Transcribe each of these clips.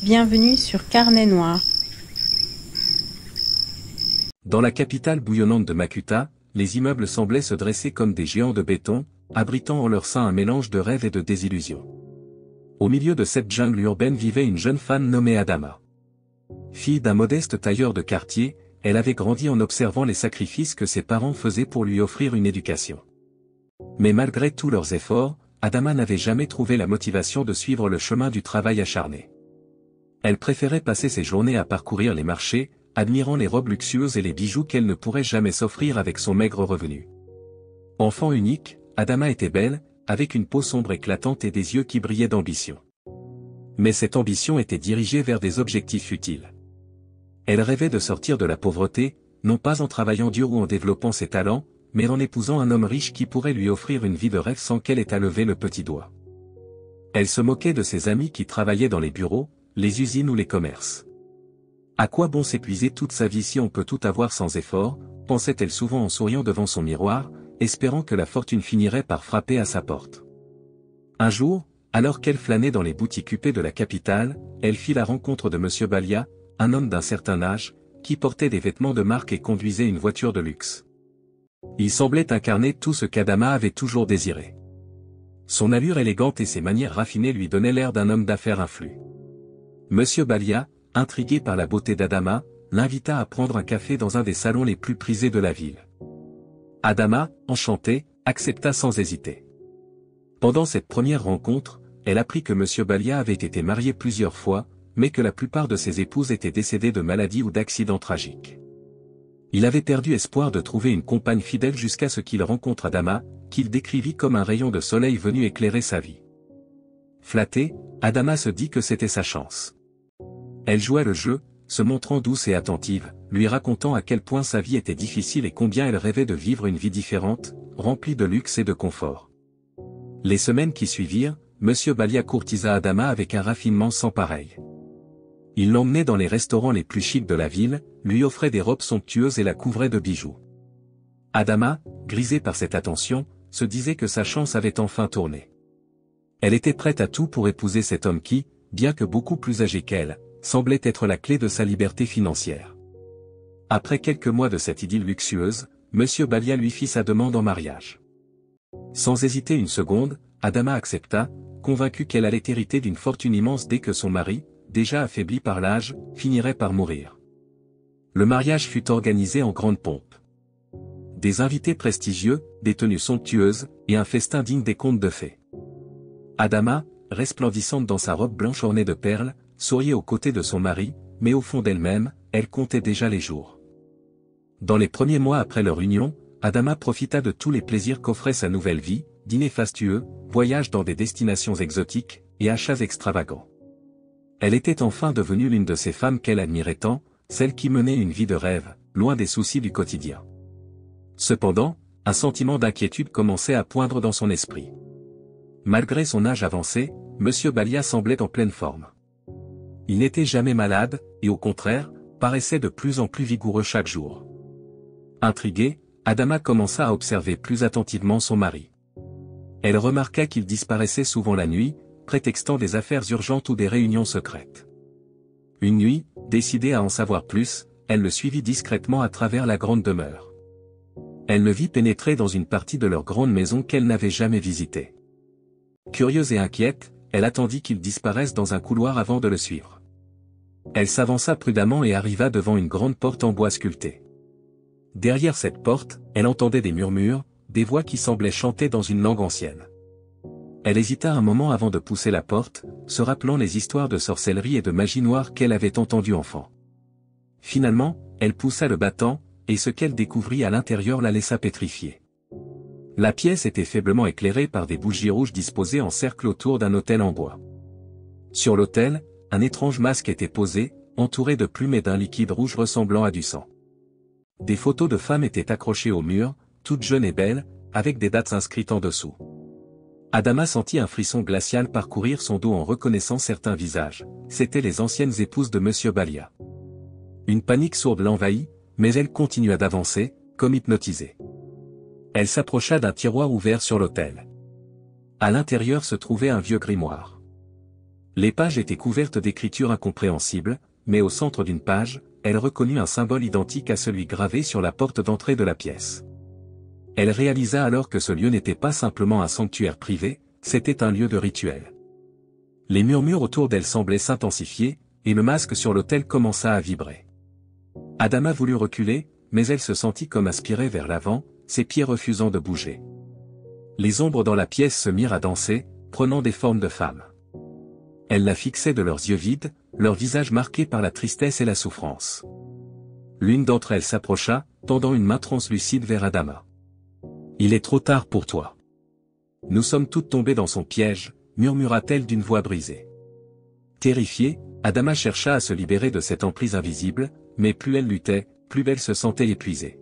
Bienvenue sur Carnet Noir. Dans la capitale bouillonnante de Makuta, les immeubles semblaient se dresser comme des géants de béton, abritant en leur sein un mélange de rêves et de désillusions. Au milieu de cette jungle urbaine vivait une jeune femme nommée Adama. Fille d'un modeste tailleur de quartier, elle avait grandi en observant les sacrifices que ses parents faisaient pour lui offrir une éducation. Mais malgré tous leurs efforts, Adama n'avait jamais trouvé la motivation de suivre le chemin du travail acharné. Elle préférait passer ses journées à parcourir les marchés, admirant les robes luxueuses et les bijoux qu'elle ne pourrait jamais s'offrir avec son maigre revenu. Enfant unique, Adama était belle, avec une peau sombre éclatante et des yeux qui brillaient d'ambition. Mais cette ambition était dirigée vers des objectifs futiles. Elle rêvait de sortir de la pauvreté, non pas en travaillant dur ou en développant ses talents, mais en épousant un homme riche qui pourrait lui offrir une vie de rêve sans qu'elle ait à lever le petit doigt. Elle se moquait de ses amis qui travaillaient dans les bureaux, les usines ou les commerces. À quoi bon s'épuiser toute sa vie si on peut tout avoir sans effort, pensait-elle souvent en souriant devant son miroir, espérant que la fortune finirait par frapper à sa porte. Un jour, alors qu'elle flânait dans les boutiques huppées de la capitale, elle fit la rencontre de M. Balia, un homme d'un certain âge, qui portait des vêtements de marque et conduisait une voiture de luxe. Il semblait incarner tout ce qu'Adama avait toujours désiré. Son allure élégante et ses manières raffinées lui donnaient l'air d'un homme d'affaires influent. M. Balia, intrigué par la beauté d'Adama, l'invita à prendre un café dans un des salons les plus prisés de la ville. Adama, enchantée, accepta sans hésiter. Pendant cette première rencontre, elle apprit que M. Balia avait été marié plusieurs fois, mais que la plupart de ses épouses étaient décédées de maladies ou d'accidents tragiques. Il avait perdu espoir de trouver une compagne fidèle jusqu'à ce qu'il rencontre Adama, qu'il décrivit comme un rayon de soleil venu éclairer sa vie. Flattée, Adama se dit que c'était sa chance. Elle jouait le jeu, se montrant douce et attentive, lui racontant à quel point sa vie était difficile et combien elle rêvait de vivre une vie différente, remplie de luxe et de confort. Les semaines qui suivirent, M. Balia courtisa Adama avec un raffinement sans pareil. Il l'emmenait dans les restaurants les plus chics de la ville, lui offrait des robes somptueuses et la couvrait de bijoux. Adama, grisée par cette attention, se disait que sa chance avait enfin tourné. Elle était prête à tout pour épouser cet homme qui, bien que beaucoup plus âgé qu'elle, semblait être la clé de sa liberté financière. Après quelques mois de cette idylle luxueuse, M. Balia lui fit sa demande en mariage. Sans hésiter une seconde, Adama accepta, convaincue qu'elle allait hériter d'une fortune immense dès que son mari, déjà affaibli par l'âge, finirait par mourir. Le mariage fut organisé en grande pompe. Des invités prestigieux, des tenues somptueuses, et un festin digne des contes de fées. Adama, resplendissante dans sa robe blanche ornée de perles, souriait aux côtés de son mari, mais au fond d'elle-même, elle comptait déjà les jours. Dans les premiers mois après leur union, Adama profita de tous les plaisirs qu'offrait sa nouvelle vie, dîners fastueux, voyages dans des destinations exotiques, et achats extravagants. Elle était enfin devenue l'une de ces femmes qu'elle admirait tant, celles qui menaient une vie de rêve, loin des soucis du quotidien. Cependant, un sentiment d'inquiétude commençait à poindre dans son esprit. Malgré son âge avancé, M. Balia semblait en pleine forme. Il n'était jamais malade, et au contraire, paraissait de plus en plus vigoureux chaque jour. Intriguée, Adama commença à observer plus attentivement son mari. Elle remarqua qu'il disparaissait souvent la nuit, prétextant des affaires urgentes ou des réunions secrètes. Une nuit, décidée à en savoir plus, elle le suivit discrètement à travers la grande demeure. Elle le vit pénétrer dans une partie de leur grande maison qu'elle n'avait jamais visitée. Curieuse et inquiète, elle attendit qu'il disparaisse dans un couloir avant de le suivre. Elle s'avança prudemment et arriva devant une grande porte en bois sculpté. Derrière cette porte, elle entendait des murmures, des voix qui semblaient chanter dans une langue ancienne. Elle hésita un moment avant de pousser la porte, se rappelant les histoires de sorcellerie et de magie noire qu'elle avait entendues enfant. Finalement, elle poussa le battant, et ce qu'elle découvrit à l'intérieur la laissa pétrifiée. La pièce était faiblement éclairée par des bougies rouges disposées en cercle autour d'un autel en bois. Sur l'autel, un étrange masque était posé, entouré de plumes et d'un liquide rouge ressemblant à du sang. Des photos de femmes étaient accrochées au mur, toutes jeunes et belles, avec des dates inscrites en dessous. Adama sentit un frisson glacial parcourir son dos en reconnaissant certains visages, c'étaient les anciennes épouses de M. Balia. Une panique sourde l'envahit, mais elle continua d'avancer, comme hypnotisée. Elle s'approcha d'un tiroir ouvert sur l'autel. À l'intérieur se trouvait un vieux grimoire. Les pages étaient couvertes d'écritures incompréhensibles, mais au centre d'une page, elle reconnut un symbole identique à celui gravé sur la porte d'entrée de la pièce. Elle réalisa alors que ce lieu n'était pas simplement un sanctuaire privé, c'était un lieu de rituel. Les murmures autour d'elle semblaient s'intensifier, et le masque sur l'autel commença à vibrer. Adama voulut reculer, mais elle se sentit comme aspirée vers l'avant, ses pieds refusant de bouger. Les ombres dans la pièce se mirent à danser, prenant des formes de femmes. Elles la fixaient de leurs yeux vides, leurs visages marqués par la tristesse et la souffrance. L'une d'entre elles s'approcha, tendant une main translucide vers Adama. « Il est trop tard pour toi. Nous sommes toutes tombées dans son piège, » murmura-t-elle d'une voix brisée. Terrifiée, Adama chercha à se libérer de cette emprise invisible, mais plus elle luttait, plus elle se sentait épuisée.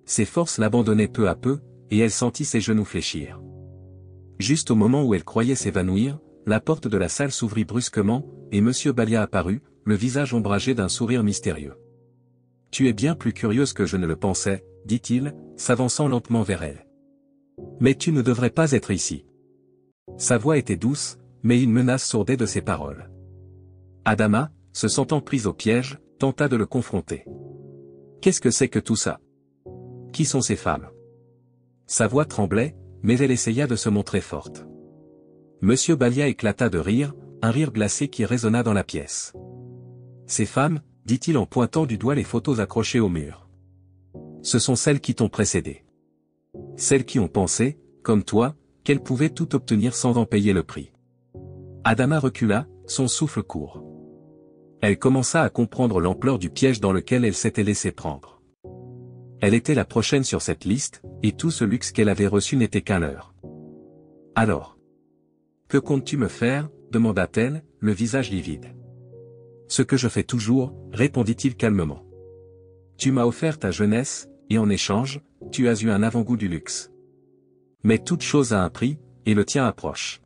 Ses forces l'abandonnaient peu à peu, et elle sentit ses genoux fléchir. Juste au moment où elle croyait s'évanouir, la porte de la salle s'ouvrit brusquement, et Monsieur Balia apparut, le visage ombragé d'un sourire mystérieux. « Tu es bien plus curieuse que je ne le pensais, » dit-il, s'avançant lentement vers elle. « Mais tu ne devrais pas être ici. » Sa voix était douce, mais une menace sourdait de ses paroles. Adama, se sentant prise au piège, tenta de le confronter. « Qu'est-ce que c'est que tout ça? Qui sont ces femmes? » Sa voix tremblait, mais elle essaya de se montrer forte. Monsieur Balia éclata de rire, un rire glacé qui résonna dans la pièce. « Ces femmes, dit-il en pointant du doigt les photos accrochées au mur. Ce sont celles qui t'ont précédé. Celles qui ont pensé, comme toi, qu'elles pouvaient tout obtenir sans en payer le prix. » Adama recula, son souffle court. Elle commença à comprendre l'ampleur du piège dans lequel elle s'était laissée prendre. Elle était la prochaine sur cette liste, et tout ce luxe qu'elle avait reçu n'était qu'un leurre. « Alors, que comptes-tu me faire ?» demanda-t-elle, le visage livide. « Ce que je fais toujours, » répondit-il calmement. « Tu m'as offert ta jeunesse, et en échange, tu as eu un avant-goût du luxe. Mais toute chose a un prix, et le tien approche. »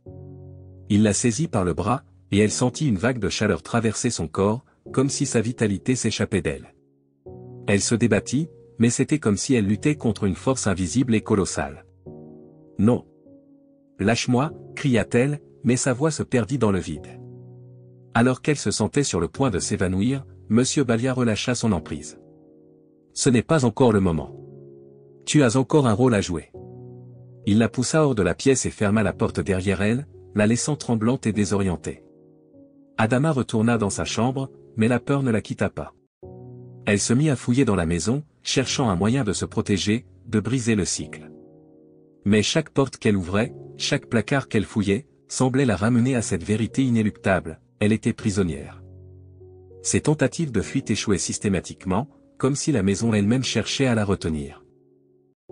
Il la saisit par le bras, et elle sentit une vague de chaleur traverser son corps, comme si sa vitalité s'échappait d'elle. Elle se débattit, mais c'était comme si elle luttait contre une force invisible et colossale. « Non. Lâche-moi » cria-t-elle, mais sa voix se perdit dans le vide. Alors qu'elle se sentait sur le point de s'évanouir, Monsieur Balia relâcha son emprise. « Ce n'est pas encore le moment. Tu as encore un rôle à jouer. » Il la poussa hors de la pièce et ferma la porte derrière elle, la laissant tremblante et désorientée. Adama retourna dans sa chambre, mais la peur ne la quitta pas. Elle se mit à fouiller dans la maison, cherchant un moyen de se protéger, de briser le cycle. Mais chaque porte qu'elle ouvrait, chaque placard qu'elle fouillait, semblait la ramener à cette vérité inéluctable, elle était prisonnière. Ses tentatives de fuite échouaient systématiquement, comme si la maison elle-même cherchait à la retenir.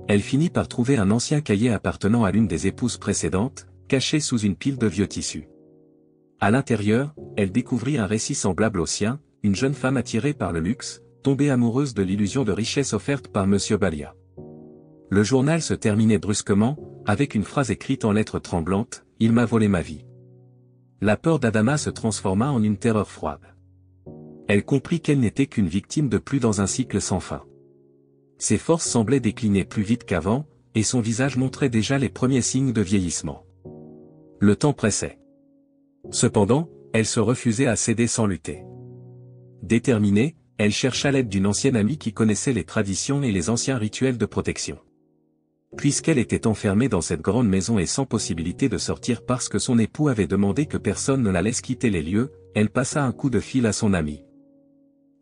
Elle finit par trouver un ancien cahier appartenant à l'une des épouses précédentes, caché sous une pile de vieux tissus. À l'intérieur, elle découvrit un récit semblable au sien, une jeune femme attirée par le luxe, tombée amoureuse de l'illusion de richesse offerte par Monsieur Balia. Le journal se terminait brusquement, avec une phrase écrite en lettres tremblantes, « Il m'a volé ma vie ». La peur d'Adama se transforma en une terreur froide. Elle comprit qu'elle n'était qu'une victime de plus dans un cycle sans fin. Ses forces semblaient décliner plus vite qu'avant, et son visage montrait déjà les premiers signes de vieillissement. Le temps pressait. Cependant, elle se refusait à céder sans lutter. Déterminée, elle chercha l'aide d'une ancienne amie qui connaissait les traditions et les anciens rituels de protection. Puisqu'elle était enfermée dans cette grande maison et sans possibilité de sortir parce que son époux avait demandé que personne ne la laisse quitter les lieux, elle passa un coup de fil à son amie.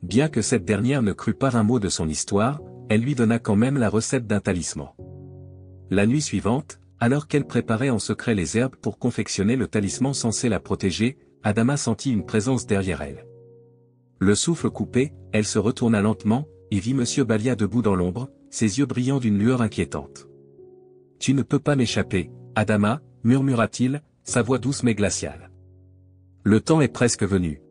Bien que cette dernière ne crût pas un mot de son histoire, elle lui donna quand même la recette d'un talisman. La nuit suivante, alors qu'elle préparait en secret les herbes pour confectionner le talisman censé la protéger, Adama sentit une présence derrière elle. Le souffle coupé, elle se retourna lentement, et vit Monsieur Balia debout dans l'ombre, ses yeux brillant d'une lueur inquiétante. « Tu ne peux pas m'échapper, Adama, » murmura-t-il, sa voix douce mais glaciale. « Le temps est presque venu. »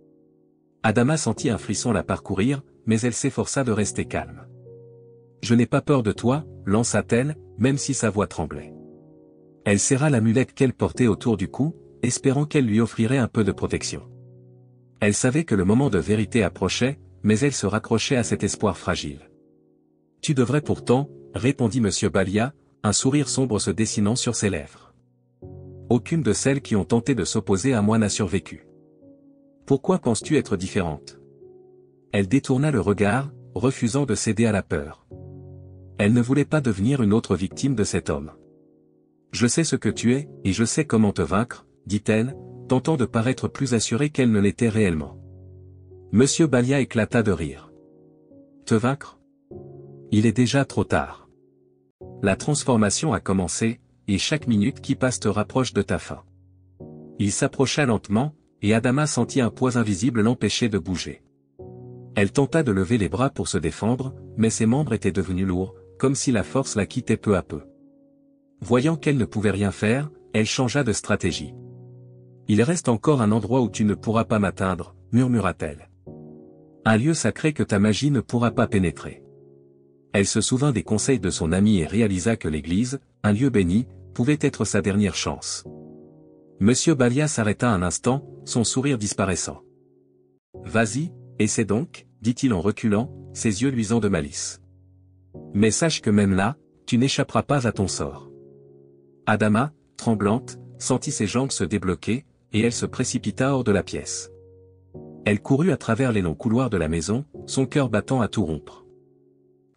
Adama sentit un frisson la parcourir, mais elle s'efforça de rester calme. « Je n'ai pas peur de toi, » lança-t-elle, même si sa voix tremblait. Elle serra l'amulette qu'elle portait autour du cou, espérant qu'elle lui offrirait un peu de protection. Elle savait que le moment de vérité approchait, mais elle se raccrochait à cet espoir fragile. « Tu devrais pourtant, » répondit Monsieur Balia, un sourire sombre se dessinant sur ses lèvres. « aucune de celles qui ont tenté de s'opposer à moi n'a survécu. Pourquoi penses-tu être différente? Elle détourna le regard, refusant de céder à la peur. Elle ne voulait pas devenir une autre victime de cet homme. Je sais ce que tu es, et je sais comment te vaincre, dit-elle, tentant de paraître plus assurée qu'elle ne l'était réellement. Monsieur Balia éclata de rire. Te vaincre? Il est déjà trop tard. La transformation a commencé, et chaque minute qui passe te rapproche de ta fin. Il s'approcha lentement, et Adama sentit un poids invisible l'empêcher de bouger. Elle tenta de lever les bras pour se défendre, mais ses membres étaient devenus lourds, comme si la force la quittait peu à peu. Voyant qu'elle ne pouvait rien faire, elle changea de stratégie. Il reste encore un endroit où tu ne pourras pas m'atteindre, murmura-t-elle. Un lieu sacré que ta magie ne pourra pas pénétrer. Elle se souvint des conseils de son ami et réalisa que l'église, un lieu béni, pouvait être sa dernière chance. Monsieur Balia s'arrêta un instant, son sourire disparaissant. Vas-y, essaie donc, dit-il en reculant, ses yeux luisants de malice. Mais sache que même là, tu n'échapperas pas à ton sort. Adama, tremblante, sentit ses jambes se débloquer, et elle se précipita hors de la pièce. Elle courut à travers les longs couloirs de la maison, son cœur battant à tout rompre.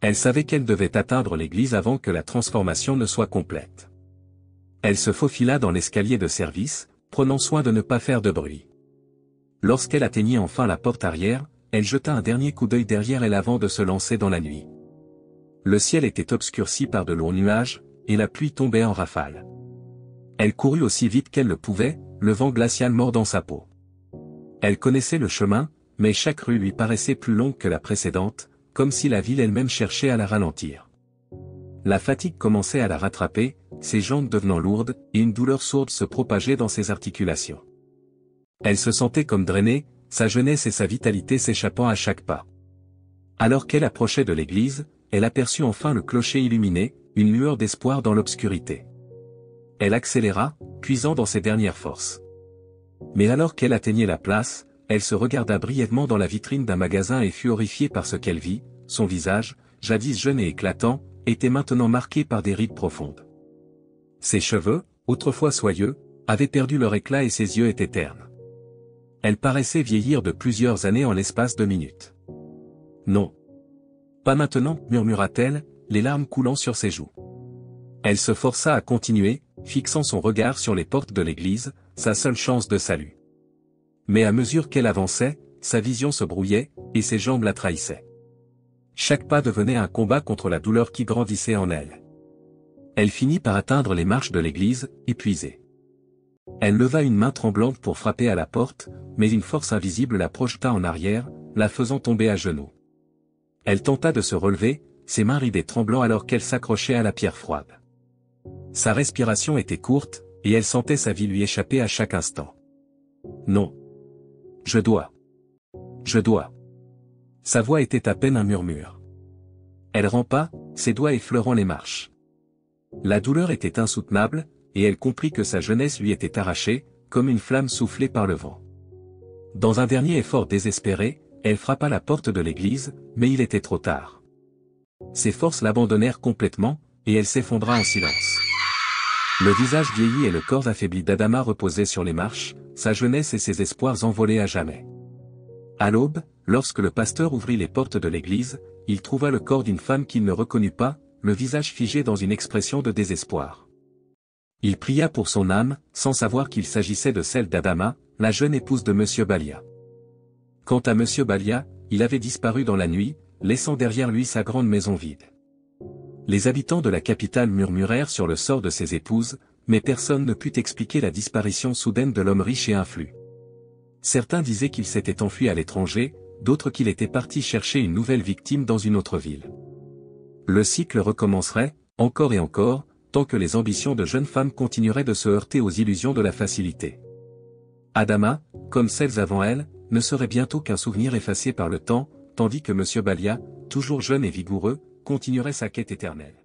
Elle savait qu'elle devait atteindre l'église avant que la transformation ne soit complète. Elle se faufila dans l'escalier de service, prenant soin de ne pas faire de bruit. Lorsqu'elle atteignit enfin la porte arrière, elle jeta un dernier coup d'œil derrière elle avant de se lancer dans la nuit. Le ciel était obscurci par de lourds nuages, et la pluie tombait en rafales. Elle courut aussi vite qu'elle le pouvait, le vent glacial mordant sa peau. Elle connaissait le chemin, mais chaque rue lui paraissait plus longue que la précédente, comme si la ville elle-même cherchait à la ralentir. La fatigue commençait à la rattraper, ses jambes devenant lourdes, et une douleur sourde se propageait dans ses articulations. Elle se sentait comme drainée, sa jeunesse et sa vitalité s'échappant à chaque pas. Alors qu'elle approchait de l'église, elle aperçut enfin le clocher illuminé, une lueur d'espoir dans l'obscurité. Elle accéléra, puisant dans ses dernières forces. Mais alors qu'elle atteignait la place, elle se regarda brièvement dans la vitrine d'un magasin et fut horrifiée par ce qu'elle vit. Son visage, jadis jeune et éclatant, était maintenant marqué par des rides profondes. Ses cheveux, autrefois soyeux, avaient perdu leur éclat et ses yeux étaient ternes. Elle paraissait vieillir de plusieurs années en l'espace de minutes. Non. Pas maintenant, murmura-t-elle, les larmes coulant sur ses joues. Elle se força à continuer, fixant son regard sur les portes de l'église, sa seule chance de salut. Mais à mesure qu'elle avançait, sa vision se brouillait, et ses jambes la trahissaient. Chaque pas devenait un combat contre la douleur qui grandissait en elle. Elle finit par atteindre les marches de l'église, épuisée. Elle leva une main tremblante pour frapper à la porte, mais une force invisible la projeta en arrière, la faisant tomber à genoux. Elle tenta de se relever, ses mains ridées tremblant alors qu'elle s'accrochait à la pierre froide. Sa respiration était courte, et elle sentait sa vie lui échapper à chaque instant. Non. Je dois. Je dois. Sa voix était à peine un murmure. Elle rampa, ses doigts effleurant les marches. La douleur était insoutenable, et elle comprit que sa jeunesse lui était arrachée, comme une flamme soufflée par le vent. Dans un dernier effort désespéré, elle frappa la porte de l'église, mais il était trop tard. Ses forces l'abandonnèrent complètement, et elle s'effondra en silence. Le visage vieilli et le corps affaibli d'Adama reposaient sur les marches, sa jeunesse et ses espoirs envolés à jamais. À l'aube, lorsque le pasteur ouvrit les portes de l'église, il trouva le corps d'une femme qu'il ne reconnut pas, le visage figé dans une expression de désespoir. Il pria pour son âme, sans savoir qu'il s'agissait de celle d'Adama, la jeune épouse de Monsieur Balia. Quant à Monsieur Balia, il avait disparu dans la nuit, laissant derrière lui sa grande maison vide. Les habitants de la capitale murmurèrent sur le sort de ses épouses, mais personne ne put expliquer la disparition soudaine de l'homme riche et influent. Certains disaient qu'il s'était enfui à l'étranger, d'autres qu'il était parti chercher une nouvelle victime dans une autre ville. Le cycle recommencerait, encore et encore, tant que les ambitions de jeunes femmes continueraient de se heurter aux illusions de la facilité. Adama, comme celles avant elle, ne serait bientôt qu'un souvenir effacé par le temps, tandis que Monsieur Balia, toujours jeune et vigoureux, continuerait sa quête éternelle.